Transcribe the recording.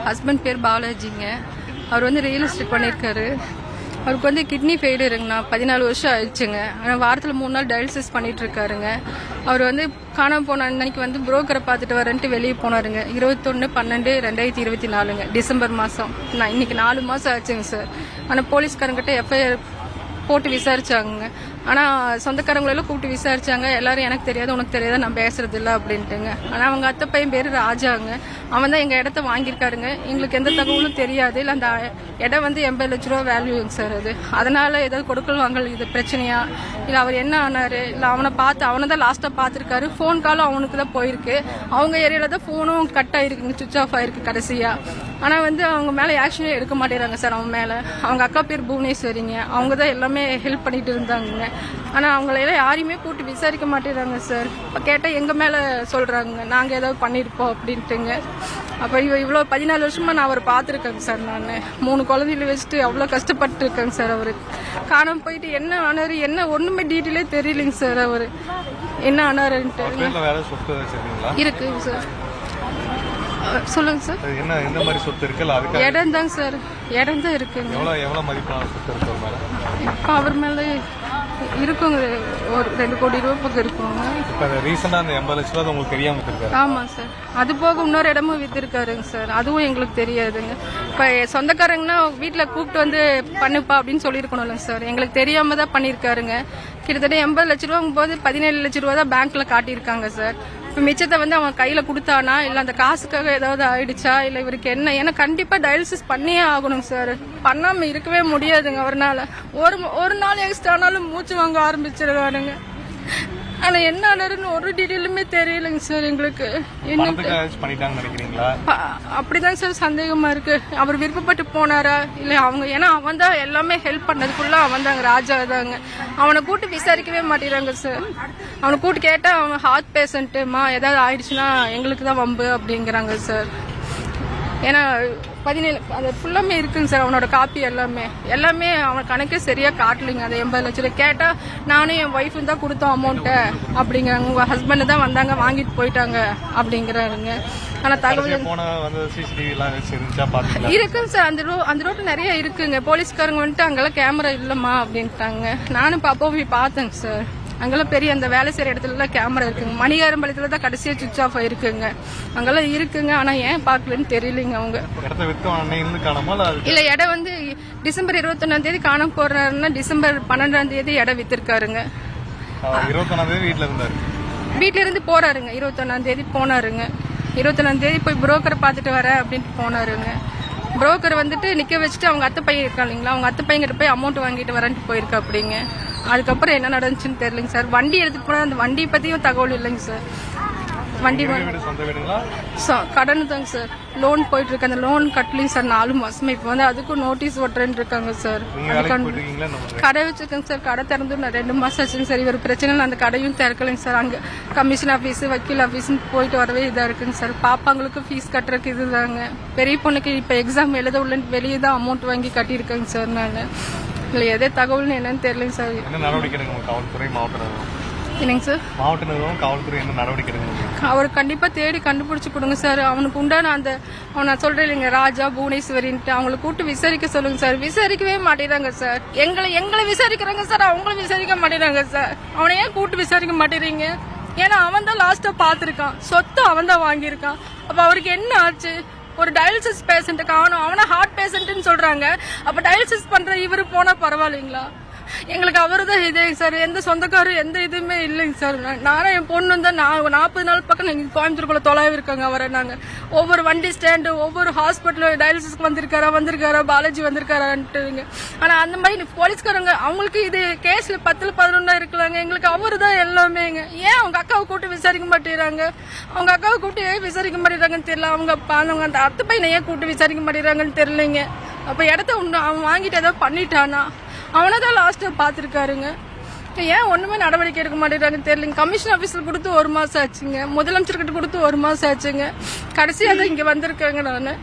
Husband பேர் பாலாஜிங்க. அவர் வந்து real estate பண்ணியிருக்காரு. அவருக்கு வந்து கிட்னி ஃபெயிலியருங்கண்ணா. 14 வருஷம் ஆயிடுச்சுங்க. ஆனால் வாரத்தில் 3 நாள் டயாலிசிஸ் பண்ணிட்டு இருக்காருங்க. அவர் வந்து காணாமல் போன அன்னைக்கு வந்து புரோக்கரை பார்த்துட்டு வரேன்ட்டு வெளியே போனாருங்க. 21/12/2024 டிசம்பர் மாதம். நான் இன்னைக்கு 4 மாதம் ஆச்சுங்க சார். ஆனால் போலீஸ்காரங்கிட்ட எஃப்ஐஆர் போட்டு விசாரிச்சாங்க. ஆனால் சொந்தக்காரங்களெல்லாம் கூப்பிட்டு விசாரிச்சாங்க. எல்லாரும் எனக்கு தெரியாது உனக்கு தெரியாத நான் பேசுறது இல்லை அப்படின்ட்டுங்க. ஆனால் அவங்க அத்தை பையன் பேர் ராஜாங்க. அவன் தான் எங்கள் இடத்த வாங்கியிருக்காருங்க. எங்களுக்கு எந்த தகவலும் தெரியாது. இல்லை அந்த இடம் வந்து 80 லட்ச ரூபா வேல்யூங்க சார். அது அதனால ஏதாவது கொடுக்கல் வாங்கல் இது பிரச்சனையா, இல்லை அவர் என்ன ஆனாரு, இல்லை அவனை தான் லாஸ்ட்டாக பார்த்துருக்காரு. ஃபோன் காலும் அவனுக்கு தான் போயிருக்கு. அவங்க ஏரியாவில் தான் ஃபோனும் கட் ஆயிருக்குங்க, சுவிச் ஆஃப் ஆயிருக்கு கடைசியாக. ஆனால் வந்து அவங்க மேலே ஆக்ஷனே எடுக்க மாட்டேறாங்க சார். அவன் மேலே அவங்க அக்கா பேர் புவனேஸ்வரிங்க. அவங்க தான் எல்லாமே ஹெல்ப் பண்ணிட்டு இருந்தாங்க. ஆனால் அவங்களெல்லாம் யாரையுமே கூப்பிட்டு விசாரிக்க மாட்டேறாங்க சார். இப்போ கேட்டால் எங்கள் மேலே சொல்கிறாங்க நாங்கள் ஏதாவது பண்ணியிருப்போம் அப்படின்ட்டுங்க. அப்போ இவ்வளோ 14 வருஷமாக நான் அவரை பார்த்துருக்கேங்க சார். நான் 3 குழந்தைகளை வச்சுட்டு அவ்வளோ கஷ்டப்பட்டு இருக்கேங்க சார். அவர் காணாமல் போயிட்டு என்ன ஆனார் என்ன ஒன்றுமே டீட்டெயிலே தெரியலைங்க சார். அவர் என்ன ஆனாருன்ட்டு இருக்குங்க சார். சொல்லுங்க சார். என்ன மாதிரி சொத்து இருக்கு? இடம் தாங்க சார். இடம் தான் இருக்குங்க. எவ்வளவு மதிப்பான சொத்து இருக்கு? இப்போ அவர் மேல இருக்குங்க ஒரு 2 கோடி ரூபாய் பக்கம் இருக்குங்க. இப்போ ரீசெண்டா அந்த 80 லட்ச ரூபாய் உங்களுக்கு தெரியாம வித்திருக்காரு? ஆமா சார். அது போக இன்னொரு இடமும் வித்திருக்காருங்க சார். அதுவும் எங்களுக்கு தெரியாதுங்க. இப்போ சொந்தக்காரங்கன்னா வீட்டில் கூப்பிட்டு வந்து பண்ணுப்பா அப்படின்னு சொல்லியிருக்கணும்லங்க சார். எங்களுக்கு தெரியாம தான் பண்ணியிருக்காருங்க. கிட்டத்தட்ட 80 லட்ச ரூபாங்கும் போது 17 லட்ச ரூபா தான் பேங்க்ல காட்டியிருக்காங்க சார். இப்போ மிச்சத்தை வந்து அவன் கையில கொடுத்தானா, இல்லை அந்த காசுக்காக ஏதாவது ஆயிடுச்சா, இல்லை இவருக்கு என்ன? ஏன்னா கண்டிப்பா டயாலிசிஸ் பண்ணியே ஆகணும் சார். பண்ணாம இருக்கவே முடியாதுங்க அவரால். ஒரு நாள் எக்ஸ்ட்ரானாலும் மூச்சு வாங்க ஆரம்பிச்சிருவாருங்க. ஆனா என்ன ஆனாருன்னு ஒரு டீட்டெயிலுமே தெரியலங்க சார் எங்களுக்கு. அப்படிதான் சார் சந்தேகமா இருக்கு. அவர் விருப்பப்பட்டு போனாரா இல்ல அவங்க, ஏன்னா அவன் தான் எல்லாமே ஹெல்ப் பண்ணதுக்குள்ள அவன் தாங்க, ராஜா தாங்க. அவனை கூட்டு விசாரிக்கவே மாட்டேறாங்க சார். அவனை கூட்டு கேட்டா அவன் ஹார்ட் பேஷண்ட்டுமா, ஏதாவது ஆயிடுச்சுன்னா எங்களுக்கு தான் வம்பு அப்படிங்கிறாங்க சார். ஏன்னா 17 அது ஃபுல்லாமே இருக்குங்க சார். அவனோட காப்பி எல்லாமே அவன் கணக்கே சரியா காட்டலைங்க. அது 80 லட்ச ரூபாய் கேட்டா நானும் என் ஒய்ஃபும் தான் கொடுத்தோம் அமௌண்ட்டை அப்படிங்கிறாங்க. உங்க ஹஸ்பண்ட் தான் வந்தாங்க வாங்கிட்டு போயிட்டாங்க அப்படிங்கிறாருங்க. ஆனா தகவல் இருக்குங்க சார். அந்த ரோட்டு நிறைய இருக்குங்க. போலீஸ்காரங்க வந்துட்டு அங்கெல்லாம் கேமரா இல்லம்மா அப்படின்ட்டாங்க. நானும் பாப்பா போய் பார்த்தேங்க சார். அங்கெல்லாம் பெரிய அந்த வேலை செய்யற இடத்துல கேமரா இருக்குங்க. மணிகாரம்பாளையத்துல தான் கடைசியா சுவிச் ஆஃப் ஆயிருக்குங்க. அங்கெல்லாம் இருக்குங்க. ஆனா ஏன் பாக்கலன்னு தெரியலங்க. அவங்க இல்ல இடம் வந்து டிசம்பர் 21ஆம் தேதி காணாம போறாருன்னா டிசம்பர் 12ஆம் தேதி இடம் வித்திருக்காருங்க. 21ஆம் தேதி வீட்டுல இருந்து போறாருங்க. 21ஆம் தேதி போனாருங்க. 21ஆம் தேதி போய் புரோக்கரை பார்த்துட்டு வர அப்படின்ட்டு போனாருங்க. புரோக்கர் வந்துட்டு நிக்க வச்சுட்டு அவங்க அத்தை பையன் இருக்கா இல்லைங்களா, அவங்க அத்தை பையன்கிட்ட போய் அமௌண்ட் வாங்கிட்டு வரேன்ட்டு போயிருக்கா அப்படிங்க. அதுக்கப்புறம் என்ன நடந்துச்சுன்னு தெரியலங்க சார். வண்டி எடுத்துட்டு போனா அந்த வண்டியை பத்தியும் தகவல் இல்லைங்க சார். வண்டி கடன் தாங்க சார். லோன் போயிட்டு இருக்கு. அந்த லோன் கட்டலிங்க சார் 4 மாசமா. இப்ப வந்து அதுக்கும் நோட்டீஸ் ஒட்டுறேன்னு இருக்காங்க சார். கடை வச்சிருக்கேங்க சார். கடை திறந்து 2 மாசம் ஆச்சுங்க சார். இவர் பிரச்சனை அந்த கடையும் திறக்கலைங்க சார். அங்க கமிஷன் ஆபீஸ் வக்கீல் ஆபீஸ்ன்னு போயிட்டு வரவே இதா இருக்குங்க சார். பாப்பாங்களுக்கு ஃபீஸ் கட்டுறதுக்கு இதுதாங்க. பெரிய பொண்ணுக்கு இப்ப எக்ஸாம் எழுத உள்ள வெளியே தான் அமௌண்ட் வாங்கி கட்டியிருக்கேங்க சார். நான் இல்ல எதே தகவல்னு என்னன்னு தெரியலங்க சார். என்னங்க சார் மாவட்ட நிர்வாகம் காவல்துறை என்ன நடவடிக்கை எடுக்கணும்? அவர் கண்டிப்பா தேடி கண்டுபிடிச்சு கொடுங்க சார். அவனுக்கு உண்டான அந்த அவன் சொல்றேன் இல்லைங்க ராஜா புவனேஸ்வரின்ட்டு அவங்களை கூப்பிட்டு விசாரிக்க சொல்லுங்க சார். விசாரிக்கவே மாட்டேறாங்க சார். எங்களை விசாரிக்கிறாங்க சார். அவங்களும் விசாரிக்க மாட்டேறாங்க சார். அவனை ஏன் கூப்பிட்டு விசாரிக்க மாட்டேறீங்க? ஏன்னா அவன் தான் லாஸ்டா பாத்துருக்கான். சொத்து அவன் தான் வாங்கியிருக்கான். அப்ப அவருக்கு என்ன ஆச்சு? ஒரு டயாலிசிஸ் பேஷண்ட் காணும். அவனை ஹார்ட் பேஷண்ட்னு சொல்றாங்க. அப்ப டயாலிசிஸ் பண்ற இவரு போனா பரவாயில்லைங்களா? எங்களுக்கு அவரு தான் இதே சார். எந்த சொந்தக்காரும் எந்த இதுவுமே இல்லைங்க சார். நானும் என் பொண்ணு தான் 40 நாள் பக்கம் நீங்க கோயம்புத்தூருக்குள்ள தொலைவு இருக்காங்க. அவரை நாங்க ஒவ்வொரு வண்டி ஸ்டாண்டு ஒவ்வொரு ஹாஸ்பிட்டல் டயாலிசிஸ்க்கு வந்திருக்காரா பாலாஜி வந்திருக்காரான்ட்டுங்க. ஆனா அந்த மாதிரி போலீஸ்காரங்க அவங்களுக்கு இது கேஸ்ல 10ல் 11 இருக்கலாங்க. எங்களுக்கு அவரு தான் எல்லாமேங்க. ஏன் அவங்க அக்காவை கூப்பிட்டு விசாரிக்க மாட்டேறாங்க? அவங்க அக்காவை கூப்பிட்டு ஏன் விசாரிக்க மாட்டேறாங்கன்னு தெரியல. அவங்க அந்த அத்தை பையனை ஏன் கூப்பிட்டு விசாரிக்க மாட்டேறாங்கன்னு தெரியலைங்க. அப்ப இடத்த அவன் வாங்கிட்டு ஏதாவது பண்ணிட்டானா? அவனதான் லாஸ்டா பாத்துருக்காருங்க. ஏன் ஒண்ணுமே நடவடிக்கை எடுக்க மாட்டேங்கிறாங்கன்னு தெரியலங்க. கமிஷன் ஆபீஸ்ல கொடுத்து 1 மாசம் ஆச்சுங்க. முதலமைச்சர்கிட்ட கொடுத்து 1 மாசம் ஆச்சுங்க. கடைசியா தான் இங்க வந்திருக்காங்க. நானு